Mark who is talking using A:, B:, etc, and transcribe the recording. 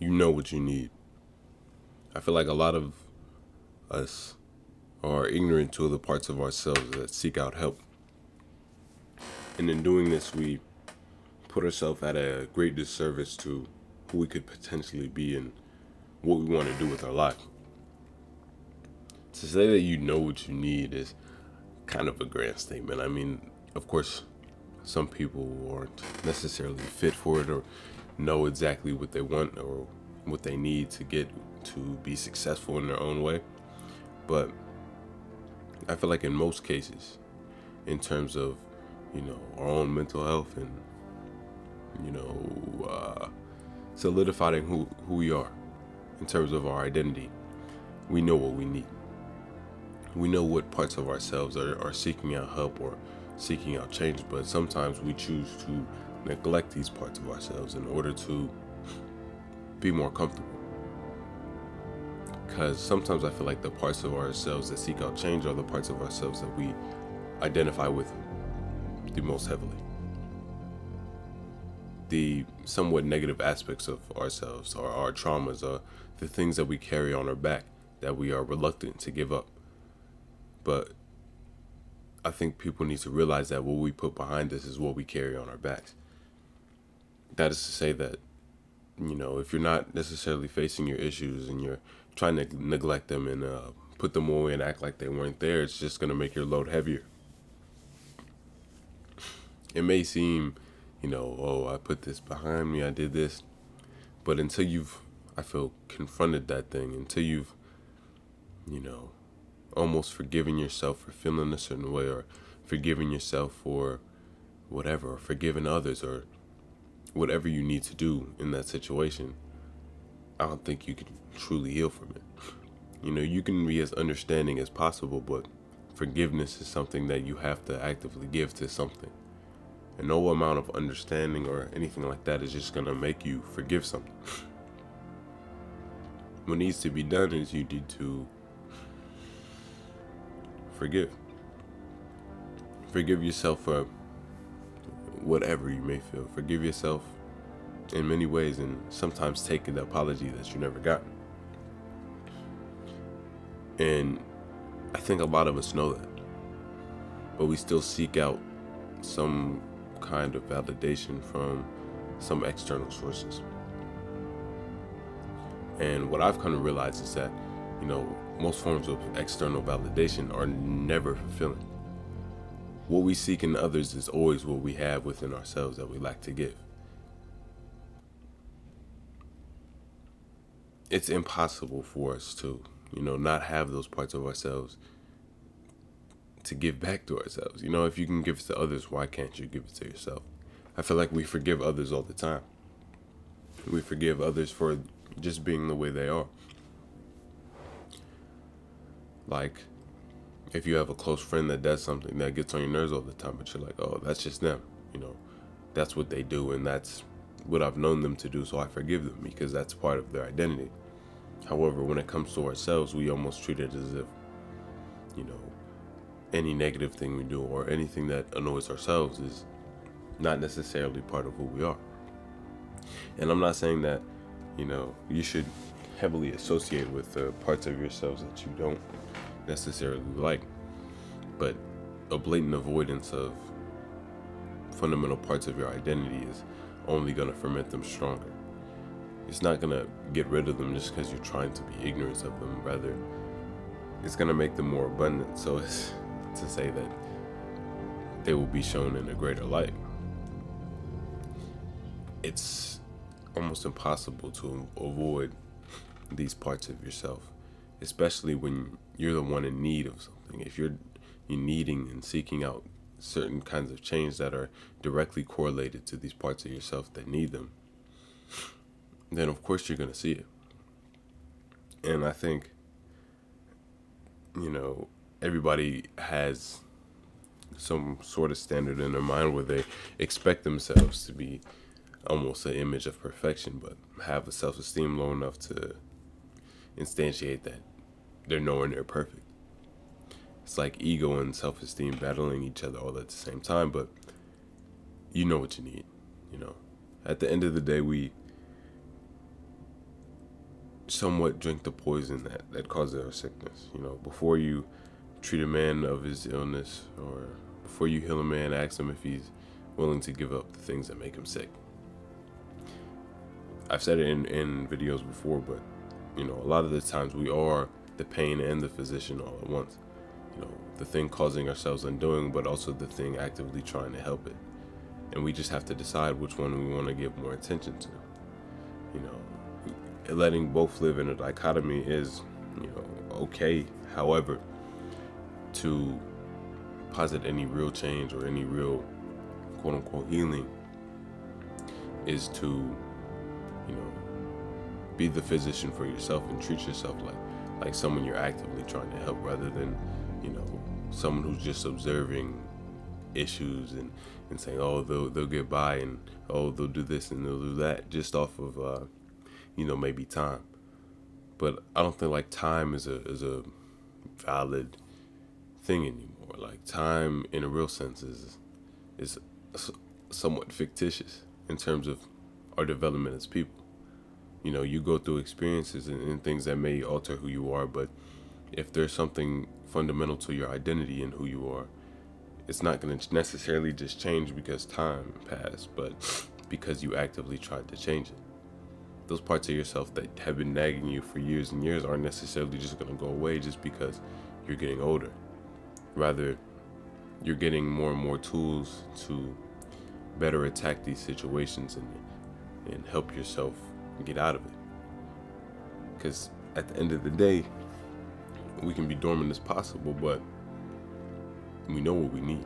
A: You know what you need. I feel like a lot of us are ignorant to the parts of ourselves that seek out help. And in doing this, we put ourselves at a great disservice to who we could potentially be and what we want to do with our life. To say that you know what you need is kind of a grand statement. I mean, of course, some people aren't necessarily fit for it or know exactly what they want or what they need to get to be successful in their own way. But I feel like in most cases, in terms of, our own mental health and, solidifying who we are in terms of our identity, we know what we need. We know what parts of ourselves are seeking out help or seeking out change, but sometimes we choose to neglect these parts of ourselves in order to be more comfortable. Because sometimes I feel like the parts of ourselves that seek out change are the parts of ourselves that we identify with the most heavily. The somewhat negative aspects of ourselves or our traumas are the things that we carry on our back that we are reluctant to give up. But I think people need to realize that what we put behind us is what we carry on our backs. That is to say that, if you're not necessarily facing your issues and you're trying to neglect them and put them away and act like they weren't there, it's just going to make your load heavier. It may seem, oh, I put this behind me, I did this. But until you've, I feel, confronted that thing, until you've, almost forgiving yourself for feeling a certain way or forgiving yourself for whatever, or forgiving others or whatever you need to do in that situation, I don't think you can truly heal from it. You can be as understanding as possible, but forgiveness is something that you have to actively give to something. And no amount of understanding or anything like that is just going to make you forgive something. What needs to be done is you need to forgive. Forgive yourself for whatever you may feel. Forgive yourself in many ways and sometimes take an apology that you never got. And I think a lot of us know that. But we still seek out some kind of validation from some external sources. And what I've come to realize is that, most forms of external validation are never fulfilling. What we seek in others is always what we have within ourselves that we lack to give. It's impossible for us to, not have those parts of ourselves to give back to ourselves. If you can give it to others, why can't you give it to yourself? I feel like we forgive others all the time. We forgive others for just being the way they are. Like, if you have a close friend that does something that gets on your nerves all the time, but you're like, oh, that's just them. That's what they do, and that's what I've known them to do, so I forgive them because that's part of their identity. However, when it comes to ourselves, we almost treat it as if, any negative thing we do or anything that annoys ourselves is not necessarily part of who we are. And I'm not saying that, you should heavily associate with parts of yourselves that you don't necessarily like, but a blatant avoidance of fundamental parts of your identity is only going to ferment them stronger. It's not going to get rid of them just because you're trying to be ignorant of them. Rather, it's going to make them more abundant. So it's to say that they will be shown in a greater light. It's almost impossible to avoid these parts of yourself, especially when you're the one in need of something. If you're needing and seeking out certain kinds of change that are directly correlated to these parts of yourself that need them, then of course you're going to see it. And I think, everybody has some sort of standard in their mind where they expect themselves to be almost an image of perfection, but have a self-esteem low enough to instantiate that they're nowhere near perfect. It's like ego and self-esteem battling each other all at the same time, but you know what you need. At the end of the day, we somewhat drink the poison that causes our sickness. Before you treat a man of his illness, or before you heal a man, ask him if he's willing to give up the things that make him sick. I've said it in videos before, but a lot of the times we are the pain and the physician all at once. The thing causing ourselves undoing, but also the thing actively trying to help it. And we just have to decide which one we want to give more attention to. Letting both live in a dichotomy is, okay. However, to posit any real change or any real quote unquote healing is to, be the physician for yourself and treat yourself like someone you're actively trying to help, rather than, someone who's just observing issues and saying, oh, they'll get by, and oh, they'll do this and they'll do that, just off of maybe time. But I don't think time is a valid thing anymore. Time in a real sense is somewhat fictitious in terms of our development as people. You go through experiences and things that may alter who you are, but if there's something fundamental to your identity and who you are, it's not going to necessarily just change because time passed, but because you actively tried to change it. Those parts of yourself that have been nagging you for years and years aren't necessarily just going to go away just because you're getting older. Rather, you're getting more and more tools to better attack these situations and help yourself get out of it. Because at the end of the day, we can be dormant as possible, but we know what we need.